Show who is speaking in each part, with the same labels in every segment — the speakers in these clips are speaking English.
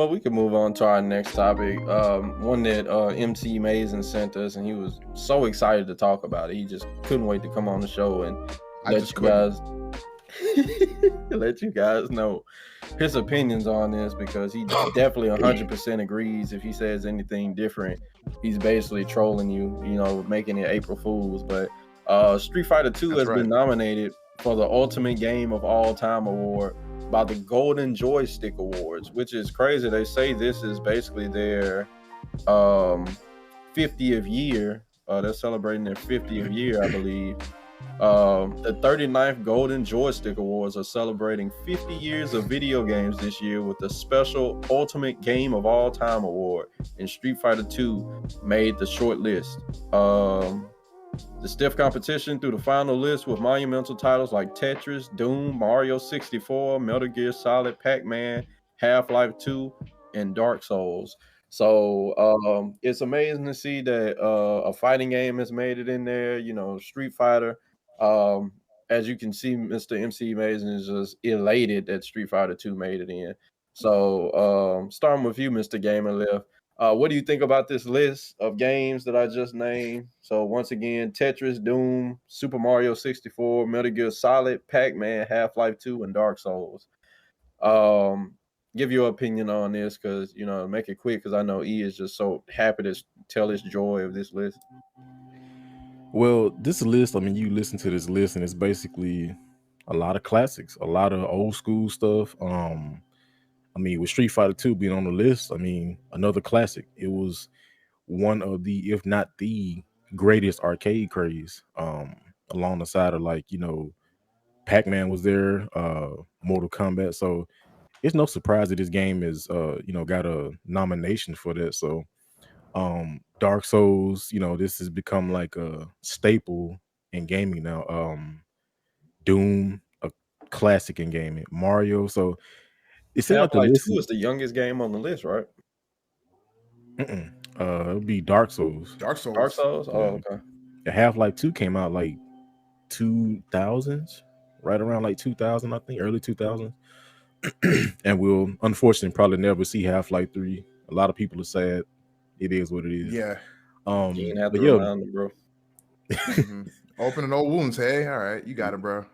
Speaker 1: Well, we can move on to our next topic. One that MC Mason sent us, and he was so excited to talk about it. He just couldn't wait to come on the show and let you guys let you guys know his opinions on this, because he definitely 100% agrees. If he says anything different, he's basically trolling you, making it April Fools. But Street Fighter 2 has been nominated for the Ultimate Game of All Time award by the Golden Joystick Awards, which is crazy. They say this is basically their 50th year. They're celebrating their 50th year, I believe. The 39th Golden Joystick Awards are celebrating 50 years of video games this year with the special Ultimate Game of All Time award, and Street Fighter 2 made the short list. The stiff competition through the final list with monumental titles like Tetris, Doom, Mario 64, Metal Gear Solid, Pac-Man, Half-Life 2, and Dark Souls. So it's amazing to see that a fighting game has made it in there. Street Fighter. As you can see, Mr. MC Mason is just elated that Street Fighter 2 made it in. So starting with you, Mr. Gamer Left. What do you think about this list of games that I just named? So once again, Tetris, Doom, Super Mario 64, Metal Gear Solid, Pac-Man, Half-Life 2, and Dark Souls. Give your opinion on this, because make it quick, because I know E is just so happy to tell his joy of this list.
Speaker 2: Well, this list, I mean, you listen to this list and it's basically a lot of classics, a lot of old school stuff. I mean, with Street Fighter 2 being on the list, I mean, another classic. It was one of the, if not the greatest arcade craze, along the side of, like, Pac-Man was there, Mortal Kombat. So it's no surprise that this game is got a nomination for that. So Dark Souls, this has become like a staple in gaming now. Doom, a classic in gaming. Mario, so it seems like the list
Speaker 1: 2 is the youngest game on the list, right?
Speaker 2: It would be Dark Souls.
Speaker 1: Dark Souls? Oh, okay.
Speaker 2: The Half-Life 2 came out like 2000s, right around like 2000, I think, early 2000s. And we'll unfortunately probably never see Half-Life 3. A lot of people are sad. It is what it is.
Speaker 3: Yeah.
Speaker 1: You didn't have to remind them, bro.
Speaker 3: Opening old wounds. Hey, all right, you got it, bro.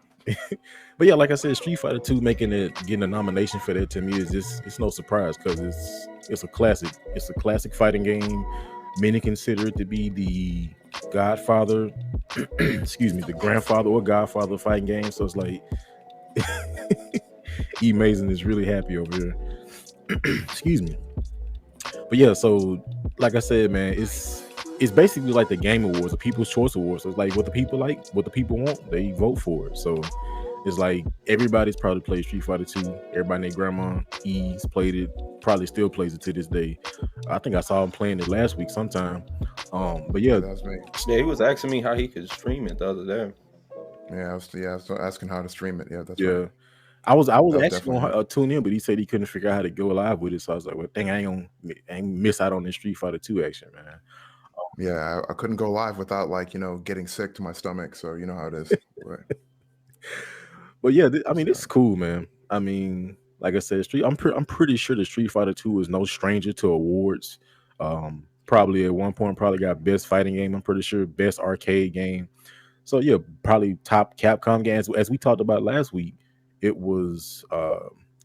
Speaker 2: But yeah, like I said, Street Fighter 2 getting a nomination for that, to me, is just, it's no surprise, because it's a classic. It's a classic fighting game. Many consider it to be the godfather, the grandfather or godfather of fighting games. So it's like E Mason is really happy over here. Excuse me. But yeah, so like I said, man, it's basically like the Game Awards, the People's Choice Awards. So it's like what the people like, what the people want, they vote for it. So it's like everybody's probably played Street Fighter 2. Everybody and their grandma E's played it, probably still plays it to this day. I think I saw him playing it last week sometime. But yeah,
Speaker 3: that was me.
Speaker 1: Yeah, he was asking me how he could stream it the other day.
Speaker 3: Yeah, I was asking how to stream it. Yeah, that's
Speaker 2: yeah.
Speaker 3: right.
Speaker 2: I was actually going to tune in, but he said he couldn't figure out how to go live with it. So I was like, well, dang, I ain't miss out on this Street Fighter 2 action, man.
Speaker 3: Yeah, I couldn't go live without, like, getting sick to my stomach. So you know how it is.
Speaker 2: But yeah, I mean, it's cool, man. I mean, like I said, I'm pretty sure the Street Fighter 2 is no stranger to awards. Probably at one point, probably got best fighting game. I'm pretty sure best arcade game. So yeah, probably top Capcom games. As we talked about last week, it was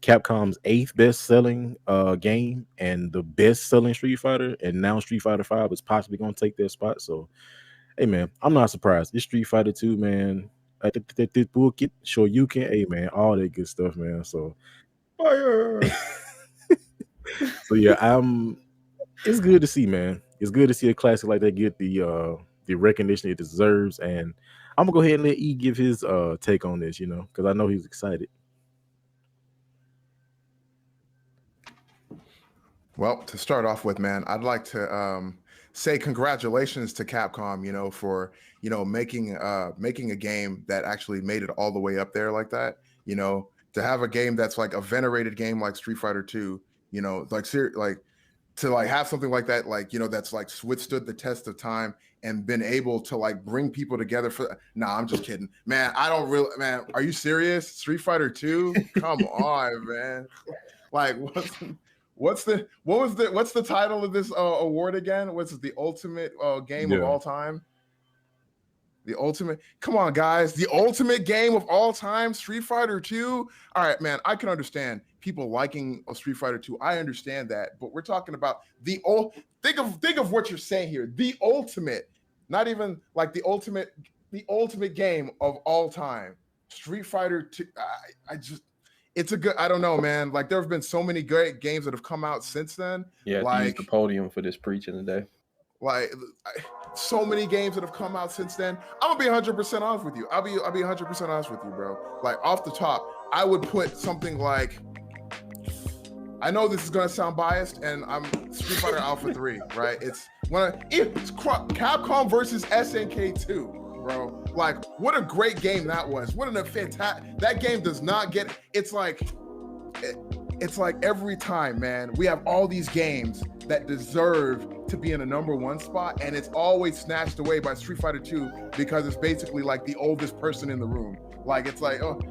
Speaker 2: Capcom's 8th best-selling game and the best-selling Street Fighter, and now Street Fighter 5 is possibly going to take their spot. So, hey, man, I'm not surprised. It's Street Fighter 2, man. This book, sure you can, hey, man, all that good stuff, man. So,
Speaker 1: fire.
Speaker 2: So yeah, it's good to see, man. It's good to see a classic like that get the recognition it deserves, and I'm gonna go ahead and let E give his take on this, because I know he's excited.
Speaker 3: Well, to start off with, man, I'd like to say congratulations to Capcom, for making a game that actually made it all the way up there like that. To have a game that's like a venerated game like Street Fighter 2, to like have something like that, like, that's like withstood the test of time and been able to like bring people together for. Nah, I'm just kidding, man. I don't really, man. Are you serious? Street Fighter 2? Come on, man. Like, what's the title of this award again? What's it, the ultimate game of all time? The ultimate, come on, guys, the ultimate game of all time, Street Fighter 2. All right, man, I can understand people liking a Street Fighter 2. I understand that, but we're talking about the old. Think of what you're saying here. The ultimate, not even like the ultimate game of all time, Street Fighter 2. I just, it's a good. I don't know, man. Like there have been so many great games that have come out since then.
Speaker 1: Yeah,
Speaker 3: like,
Speaker 1: to use the podium for this preaching today.
Speaker 3: Like so many games that have come out since then. I'm gonna be 100% honest with you. I'll be 100% honest with you, bro. Like off the top, I would put something like, I know this is gonna sound biased, and I'm Street Fighter Alpha 3, right? It's Capcom versus SNK 2, bro. Like what a great game that was. What a fantastic, that game does not get, it's like every time, man, we have all these games that deserve to be in a number one spot, and it's always snatched away by Street Fighter 2 because it's basically like the oldest person in the room. Like it's like, oh,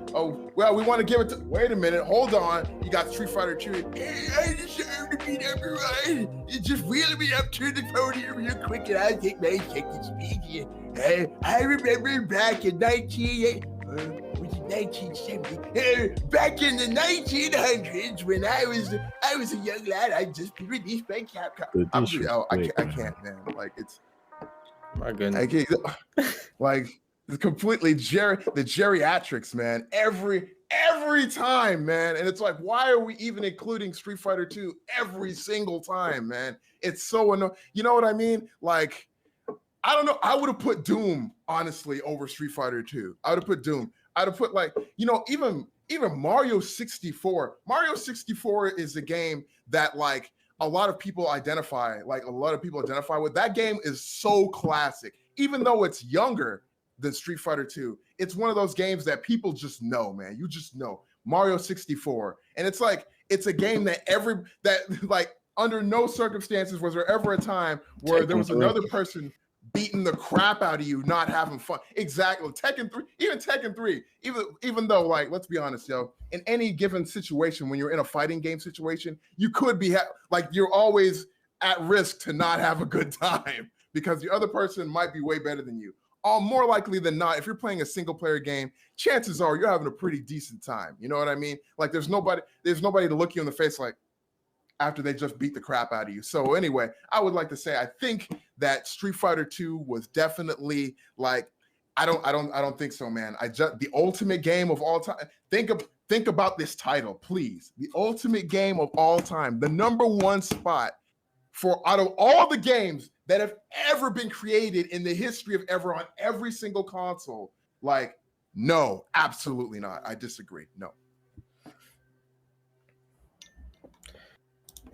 Speaker 3: well, we want to give it to. Wait a minute, hold on. You got Street Fighter 2. Hey, I deserve to be number one. You just wheel me up to the podium real quick, and I'll take my second speed. Hey, I remember back in 1970, back in the 1900s when I was a young lad. I just released by Capcom. I can't, man. Like it's
Speaker 1: my goodness.
Speaker 3: I can't, like it's completely the geriatrics, man. Every time, man. And it's like, why are we even including Street Fighter 2 every single time, man? It's so annoying. You know what I mean? Like, I don't know. I would have put Doom, honestly, over Street Fighter 2. I would have put Doom. I'd have put, like, you know, even Mario 64. Mario 64 is a game that, like, a lot of people identify with. That game is so classic. Even though it's younger than Street Fighter 2, it's one of those games that people just know, man. You just know. Mario 64. And it's like, it's a game that like, under no circumstances was there ever a time where there was another person beating the crap out of you, not having fun. Exactly. Tekken 3, even though, like, let's be honest, yo, in any given situation, when you're in a fighting game situation, you could be like, you're always at risk to not have a good time because the other person might be way better than you. More likely than not, if you're playing a single player game, chances are you're having a pretty decent time. You know what I mean? Like there's nobody to look you in the face like, after they just beat the crap out of you. So anyway, I would like to say I think that Street Fighter 2 was definitely like, I don't think so, man. The ultimate game of all time. Think about this title, please. The ultimate game of all time, the number one spot for out of all the games that have ever been created in the history of ever on every single console. Like, no, absolutely not. I disagree. No.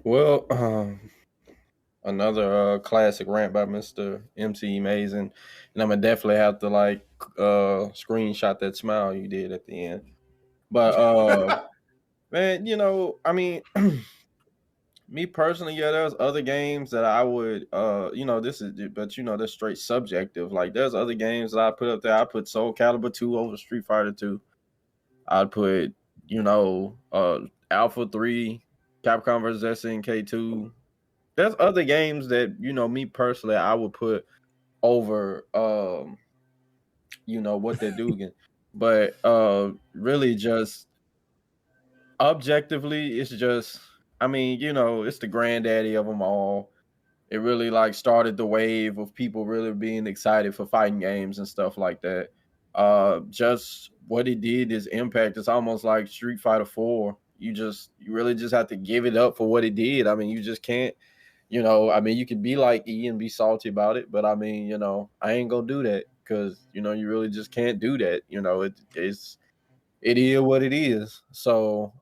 Speaker 1: Well, another classic rant by Mr. MC Amazing, and I'm gonna definitely have to like screenshot that smile you did at the end. But man, you know, I mean, me personally, yeah, there's other games that I would, you know, but you know, that's straight subjective. Like, there's other games that I put up there. I put Soul Calibur 2 over Street Fighter 2. I'd put, you know, Alpha 3. Capcom vs. SNK 2. There's other games that, you know, me personally, I would put over, you know, what they're doing. But really just objectively, it's just, I mean, you know, it's the granddaddy of them all. It really like started the wave of people really being excited for fighting games and stuff like that. Just what it did is impact. It's almost like Street Fighter 4. You really just have to give it up for what it did. I mean, you just can't, you know, I mean, you could be like E and be salty about it, but I mean, you know, I ain't gonna do that because, you know, you really just can't do that. You know, it is what it is. So,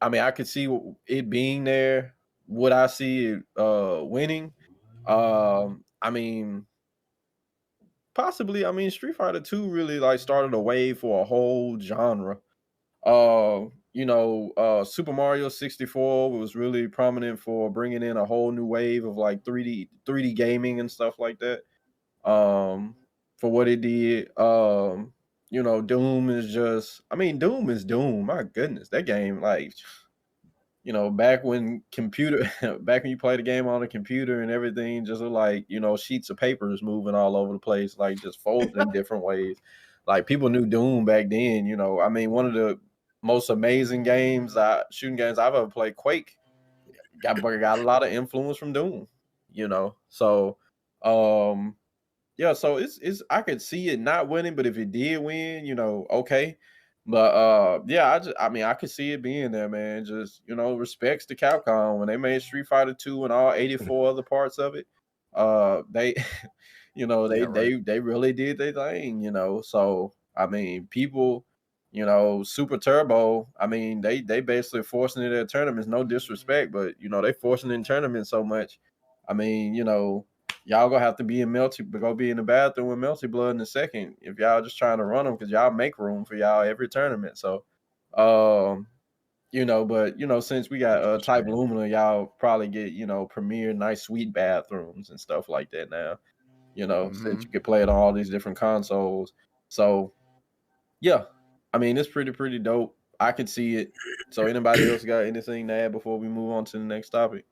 Speaker 1: I mean, I could see it being there. Would I see it winning? I mean, possibly. I mean, Street Fighter 2 really like started a wave for a whole genre. You know, Super Mario 64 was really prominent for bringing in a whole new wave of like 3D gaming and stuff like that. For what it did. You know, Doom is just, I mean, Doom is Doom. My goodness, that game, like, you know, back when computer back when you played the game on a computer and everything just looked like, you know, sheets of papers moving all over the place, like just folded in different ways. Like people knew Doom back then, you know. I mean, one of the most amazing shooting games I've ever played, Quake, got a lot of influence from Doom, you know. So yeah, so it's I could see it not winning, but if it did win, you know, okay. But yeah, I mean I could see it being there, man. Just, you know, respects to Capcom when they made Street Fighter 2 and all 84 other parts of it. They you know,
Speaker 3: Yeah, right.
Speaker 1: they really did their thing, you know. So I mean, people, you know, Super Turbo, I mean, they basically forcing it at tournaments, no disrespect, but you know, they forcing it in tournaments so much. I mean, you know, y'all gonna have to be in go be in the bathroom with Melty Blood in a second if y'all just trying to run them because y'all make room for y'all every tournament. So, um, you know, but you know, since we got Type
Speaker 2: Interesting.
Speaker 1: Lumina, y'all probably get, you know, premier nice suite bathrooms and stuff like that now. You know, since
Speaker 3: Hmm.
Speaker 1: you can play it on all these different consoles. So yeah, I mean, it's pretty dope. I can see it. So anybody else got anything to add before we move on to the next topic?